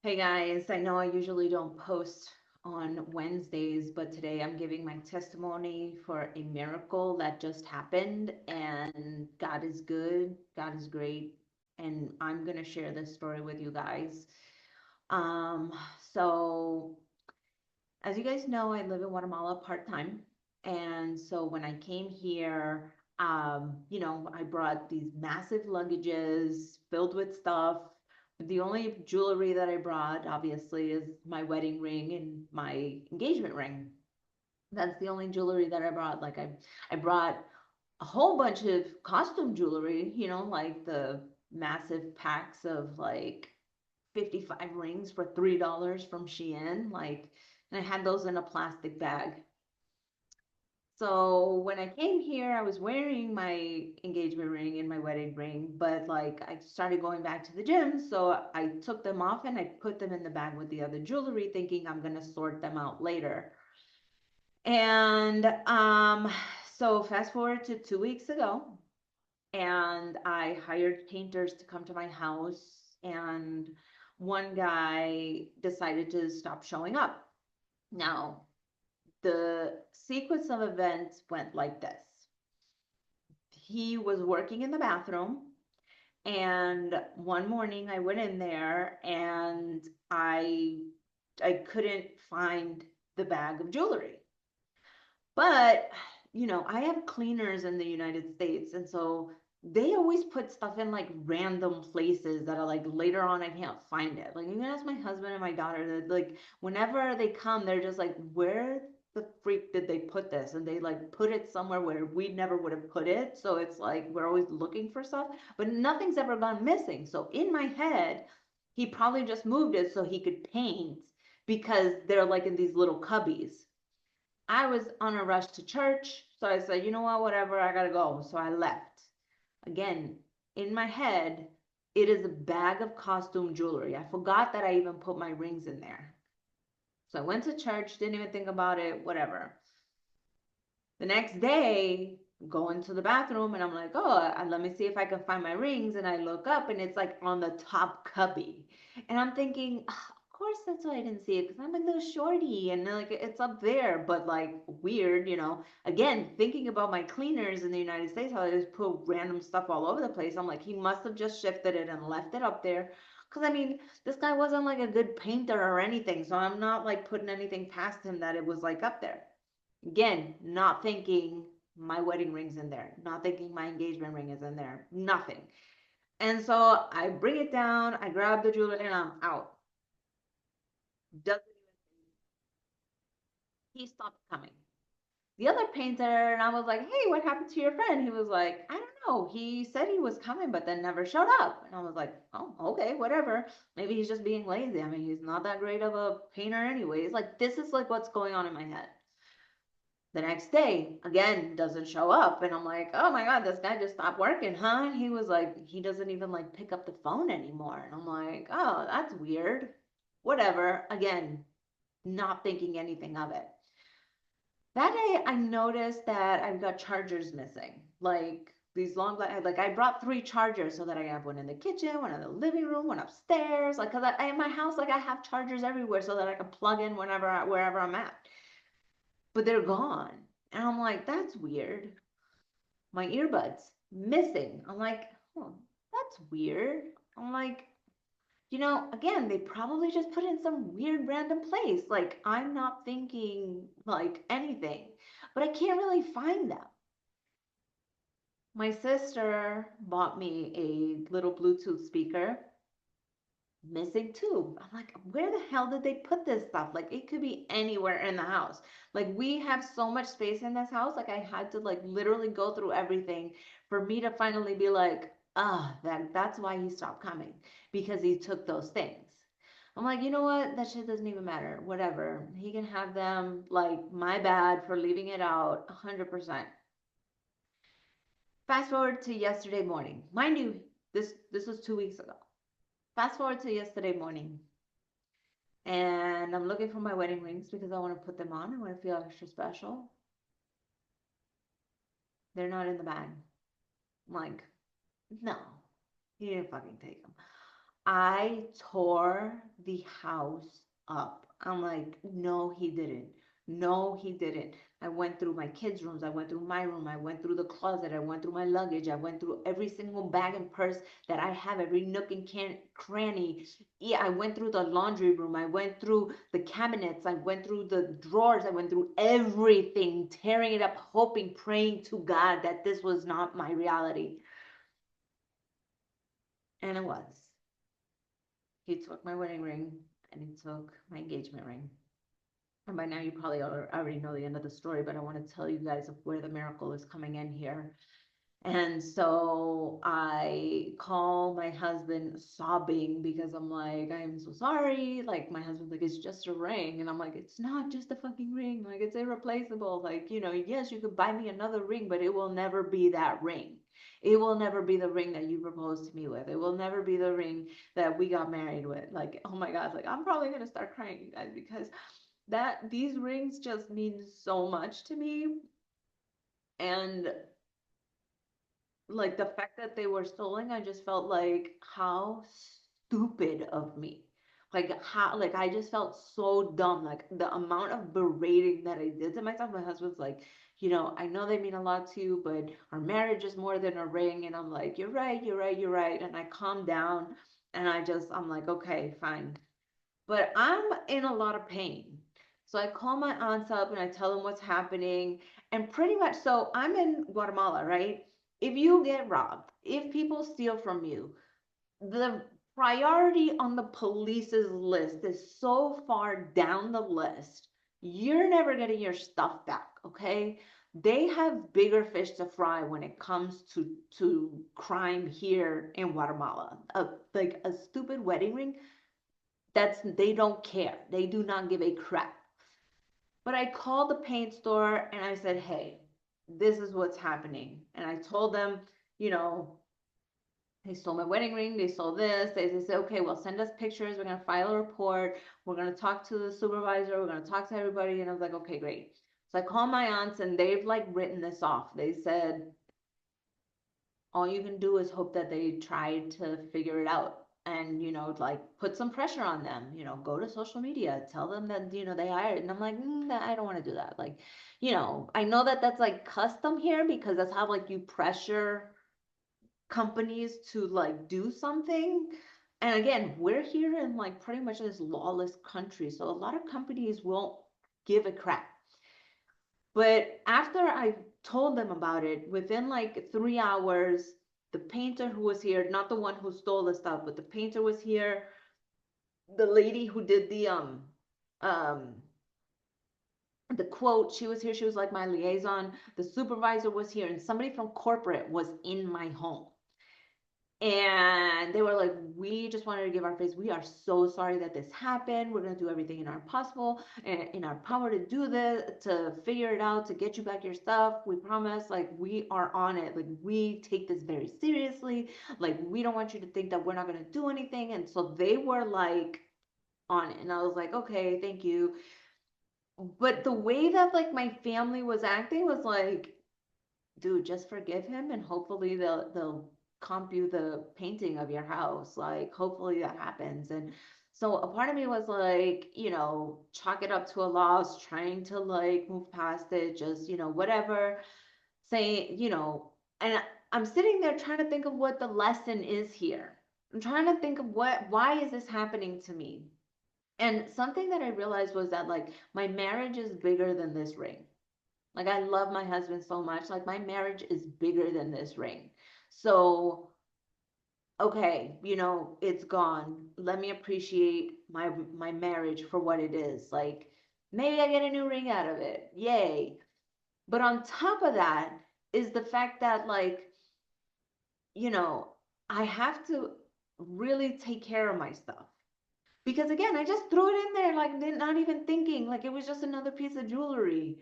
Hey guys, I know I usually don't post on Wednesdays, but today I'm giving my testimony for a miracle that just happened, and God is good, God is great, and I'm going to share this story with you guys. Um, so as you guys know, I live in Guatemala part-time, and so when I came here, I brought these massive luggages filled with stuff. The only jewelry that I brought, obviously, is my wedding ring and my engagement ring. That's the only jewelry that I brought. I brought a whole bunch of costume jewelry, like the massive packs of like 55 rings for $3 from Shein, and I had those in a plastic bag. So when I came here, I was wearing my engagement ring and my wedding ring, but like I started going back to the gym, so I took them off and I put them in the bag with the other jewelry, thinking I'm gonna sort them out later. And so fast forward to 2 weeks ago, and I hired painters to come to my house, and one guy decided to stop showing up. Now, the sequence of events went like this. He was working in the bathroom, and one morning I went in there and I couldn't find the bag of jewelry. But, I have cleaners in the United States, and so they always put stuff in like random places that are like later on I can't find it. Like you can ask my husband and my daughter that like whenever they come, they're just like, where the freak did they put this? And they like put it somewhere where we never would have put it. So it's like we're always looking for stuff, but nothing's ever gone missing. So in my head, he probably just moved it so he could paint because they're like in these little cubbies. I was on a rush to church, so I said, you know what, whatever, I gotta go. So I left. Again, in my head, it is a bag of costume jewelry. I forgot that I even put my rings in there. So I went to church, didn't even think about it, whatever. The next day, go into the bathroom and I'm like, oh, let me see if I can find my rings. And I look up and it's like on the top cubby. And I'm thinking, of course that's why I didn't see it because I'm a little shorty and like it's up there, but like weird, Again, thinking about my cleaners in the United States, how I just put random stuff all over the place. I'm like, he must have just shifted it and left it up there. Because I mean, this guy wasn't like a good painter or anything. So I'm not like putting anything past him that it was like up there. Again, not thinking my wedding ring's in there, not thinking my engagement ring is in there, nothing. And so I bring it down, I grab the jewelry, and I'm out. Doesn't he stopped coming? The other painter, and I was like, hey, what happened to your friend? He was like, I don't know. He said he was coming, but then never showed up. And I was like, oh, okay, whatever. Maybe he's just being lazy. I mean, he's not that great of a painter anyways. Like, this is like what's going on in my head. The next day, again, doesn't show up. And I'm like, oh my God, this guy just stopped working, huh? And he was like, he doesn't even like pick up the phone anymore. And I'm like, oh, that's weird. Whatever. Again, not thinking anything of it. That day, I noticed that I've got chargers missing. Like these long, like I brought three chargers so that I have one in the kitchen, one in the living room, one upstairs. Like, cause I in my house, like I have chargers everywhere so that I can plug in wherever I'm at. But they're gone. And I'm like, that's weird. My earbuds missing. I'm like, oh, that's weird. I'm like, again, they probably just put in some weird random place. Like, I'm not thinking like anything, but I can't really find them. My sister bought me a little Bluetooth speaker, missing too. I'm like, where the hell did they put this stuff? Like, it could be anywhere in the house. Like, we have so much space in this house. Like, I had to like literally go through everything for me to finally be like, that's why he stopped coming because he took those things. I'm like, you know what? That shit doesn't even matter. Whatever. He can have them. Like, my bad for leaving it out 100%. Fast forward to yesterday morning. Mind you, this was 2 weeks ago. Fast forward to yesterday morning. And I'm looking for my wedding rings because I want to put them on. I want to feel extra special. They're not in the bag. I'm like, no, he didn't fucking take them. I tore the house up. I'm like, no, he didn't. No, he didn't. I went through my kids' rooms. I went through my room. I went through the closet. I went through my luggage. I went through every single bag and purse that I have, every nook and cranny. Yeah, I went through the laundry room. I went through the cabinets. I went through the drawers. I went through everything, tearing it up, hoping, praying to God that this was not my reality. And it was. He took my wedding ring and he took my engagement ring. And by now, you probably already know the end of the story, but I want to tell you guys of where the miracle is coming in here. And so I call my husband sobbing because I'm like, I'm so sorry. Like, my husband's like, it's just a ring. And I'm like, it's not just a fucking ring. Like, it's irreplaceable. Like, yes, you could buy me another ring, but it will never be that ring. It will never be the ring that you proposed to me with. It will never be the ring that we got married with. Like, oh my God, like, I'm probably going to start crying, you guys, because these rings just mean so much to me. And like the fact that they were stolen, I just felt like how stupid of me. Like how, like I just felt so dumb. Like the amount of berating that I did to myself. My husband's like, I know they mean a lot to you, but our marriage is more than a ring. And I'm like, you're right, you're right, you're right. And I calmed down and I'm like, okay, fine. But I'm in a lot of pain. So I call my aunts up and I tell them what's happening. And pretty much, so I'm in Guatemala, right? If you get robbed, if people steal from you, the priority on the police's list is so far down the list, you're never getting your stuff back, okay? They have bigger fish to fry when it comes to crime here in Guatemala. Like a stupid wedding ring, they don't care. They do not give a crap. But I called the paint store and I said, hey, this is what's happening. And I told them, you know, they stole my wedding ring, they stole this. They said, okay, well, send us pictures. We're going to file a report. We're going to talk to the supervisor. We're going to talk to everybody. And I was like, okay, great. So I called my aunts and they've like written this off. They said, all you can do is hope that they try to figure it out and like put some pressure on them, go to social media, tell them that they hired. And I'm like, I don't want to do that. Like, I know that that's like custom here because that's how like you pressure companies to like do something. And again, we're here in like pretty much this lawless country, so a lot of companies won't give a crap. But after I told them about it, within like 3 hours, the painter who was here, not the one who stole the stuff, but the painter was here. The lady who did um the quote, she was here. She was like my liaison. The supervisor was here, and somebody from corporate was in my home. And they were like, we just wanted to give our face. We are so sorry that this happened. We're going to do everything in our possible and in our power to do this, to figure it out, to get you back your stuff. We promise, like, we are on it. Like, we take this very seriously. Like, we don't want you to think that we're not going to do anything. And so they were like on it. And I was like, okay, thank you. But the way that like my family was acting was like, dude, just forgive him and hopefully they'll comp you the painting of your house. Like, hopefully that happens. And so a part of me was like, chalk it up to a loss, trying to like move past it, just, whatever, say, and I'm sitting there trying to think of what the lesson is here. I'm trying to think of why is this happening to me? And something that I realized was that like my marriage is bigger than this ring. Like I love my husband so much. Like my marriage is bigger than this ring. So, okay, it's gone. Let me appreciate my marriage for what it is. Like maybe I get a new ring out of it. Yay. But on top of that is the fact that like, you know, I have to really take care of my stuff. Because again, I just threw it in there like not even thinking like it was just another piece of jewelry,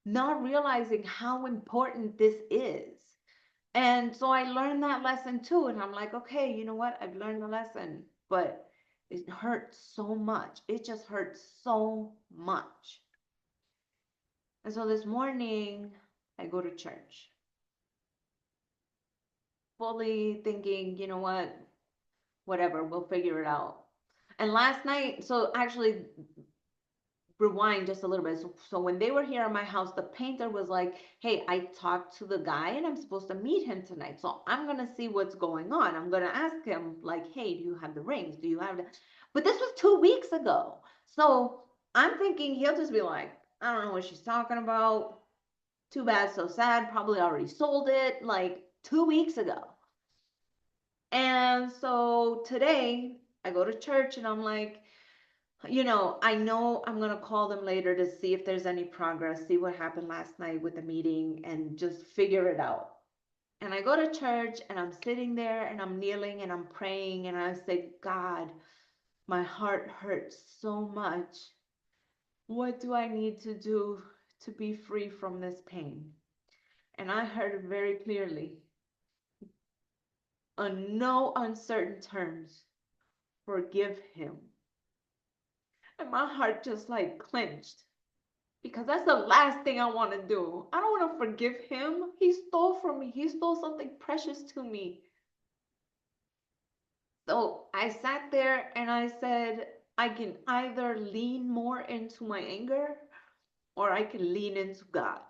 not realizing how important this is. And so I learned that lesson too. And I'm like, okay, you know what? I've learned the lesson, but it hurts so much. It just hurts so much. And so this morning, I go to church, fully thinking, you know what? whatever, we'll figure it out. And last night, so actually, rewind just a little bit. So when they were here at my house, the painter was like, "Hey, I talked to the guy and I'm supposed to meet him tonight. So I'm gonna see what's going on. I'm gonna ask him, like, hey, do you have the rings? Do you have the?" But this was 2 weeks ago. So I'm thinking he'll just be like, "I don't know what she's talking about. Too bad, so sad. Probably already sold it like 2 weeks ago." And so today I go to church and I'm like, I know I'm going to call them later to see if there's any progress, see what happened last night with the meeting, and just figure it out. And I go to church and I'm sitting there and I'm kneeling and I'm praying and I say, God, my heart hurts so much. What do I need to do to be free from this pain? And I heard very clearly, on no uncertain terms, forgive him. And my heart just like clenched because that's the last thing I want to do. I don't want to forgive him. He stole from me, he stole something precious to me. So I sat there and I said, I can either lean more into my anger or I can lean into God.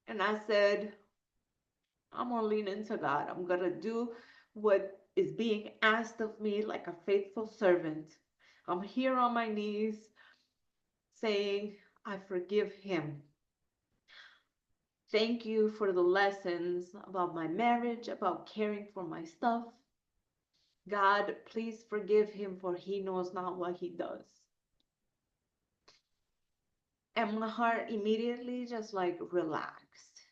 And I said, I'm going to lean into God. I'm going to do what is being asked of me like a faithful servant. I'm here on my knees saying, I forgive him. Thank you for the lessons about my marriage, about caring for my stuff. God, please forgive him, for he knows not what he does. And my heart immediately just like relaxed.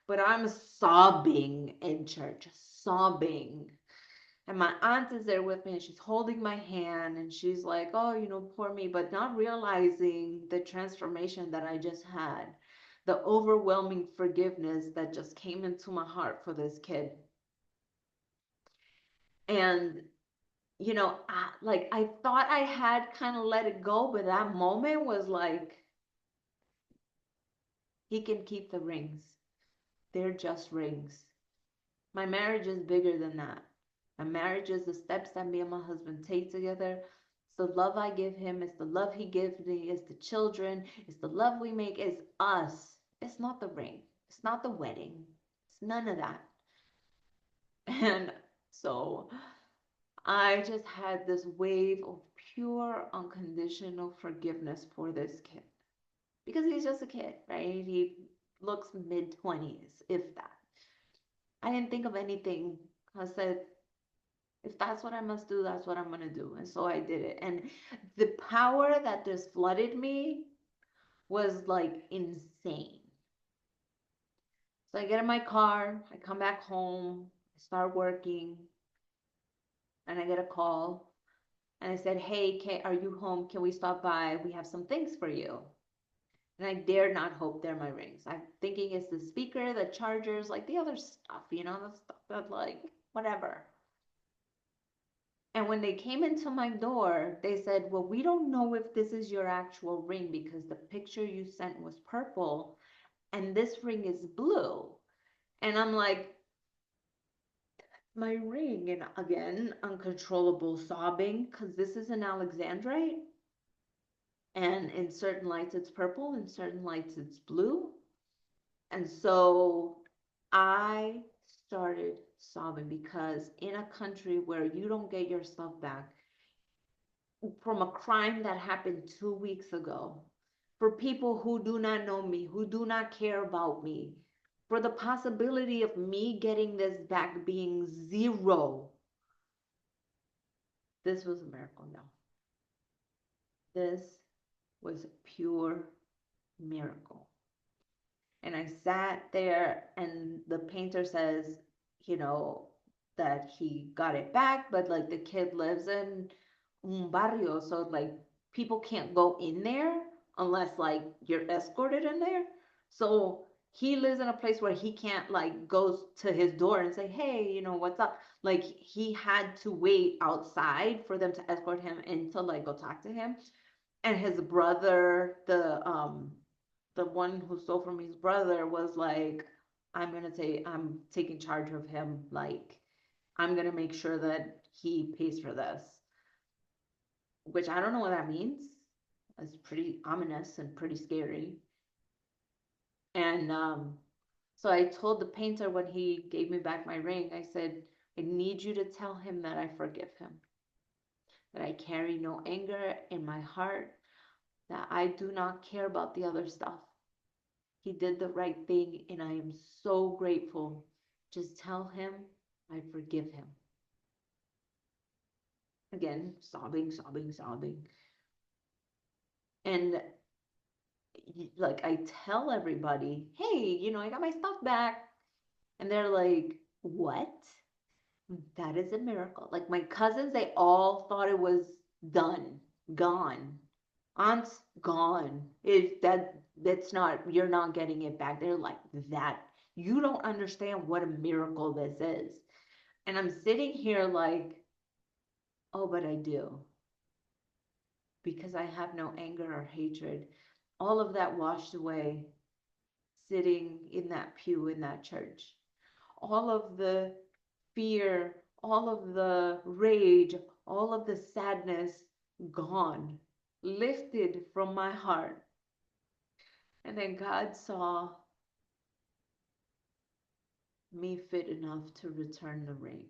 But I'm sobbing in church, sobbing. And my aunt is there with me and she's holding my hand and she's like, oh, poor me, but not realizing the transformation that I just had, the overwhelming forgiveness that just came into my heart for this kid. And, I thought I had kind of let it go, but that moment was like, he can keep the rings. They're just rings. My marriage is bigger than that. My marriage is the steps that me and my husband take together. It's the love I give him. It's the love he gives me. It's the children. It's the love we make. It's us. It's not the ring. It's not the wedding. It's none of that. And so I just had this wave of pure, unconditional forgiveness for this kid. Because he's just a kid, right? He looks mid-20s, if that. I didn't think of anything. I said, if that's what I must do, that's what I'm going to do. And so I did it. And the power that just flooded me was like insane. So I get in my car, I come back home, I start working, and I get a call. And I said, hey, Kate, are you home? Can we stop by? We have some things for you. And I dare not hope they're my rings. I'm thinking it's the speaker, the chargers, like the other stuff, the stuff that like, whatever. And when they came into my door, they said, well, we don't know if this is your actual ring because the picture you sent was purple and this ring is blue. And I'm like, my ring. And again, uncontrollable sobbing because this is an Alexandrite. And in certain lights, it's purple. In certain lights, it's blue. And so I started sobbing because in a country where you don't get your stuff back from a crime that happened 2 weeks ago, for people who do not know me, who do not care about me, for the possibility of me getting this back being zero, this was a miracle. No, this was a pure miracle. And I sat there, and the painter says, you know, that he got it back, but like the kid lives in un barrio, so like people can't go in there unless like you're escorted in there. So he lives in a place where he can't like go to his door and say, hey, what's up? Like he had to wait outside for them to escort him in to like go talk to him. And his brother, the one who stole from his brother, was like, I'm taking charge of him. Like, I'm gonna make sure that he pays for this, which I don't know what that means. It's pretty ominous and pretty scary. And so I told the painter when he gave me back my ring, I said, I need you to tell him that I forgive him, that I carry no anger in my heart, that I do not care about the other stuff. He did the right thing, and I am so grateful. Just tell him I forgive him. Again, sobbing, sobbing, sobbing. And like I tell everybody, hey, I got my stuff back. And they're like, what? That is a miracle. Like my cousins, they all thought it was done, gone. Aunt's gone. That's not, you're not getting it back. They're like, that, you don't understand what a miracle this is. And I'm sitting here like, oh, but I do. Because I have no anger or hatred. All of that washed away sitting in that pew in that church. All of the fear, all of the rage, all of the sadness gone, lifted from my heart. And then God saw me fit enough to return the ring.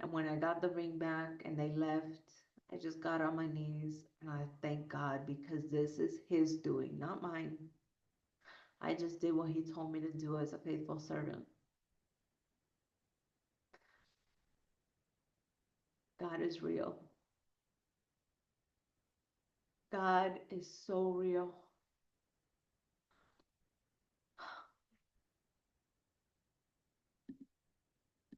And when I got the ring back and they left, I just got on my knees and I thank God because this is His doing, not mine. I just did what He told me to do as a faithful servant. God is real. God is so real.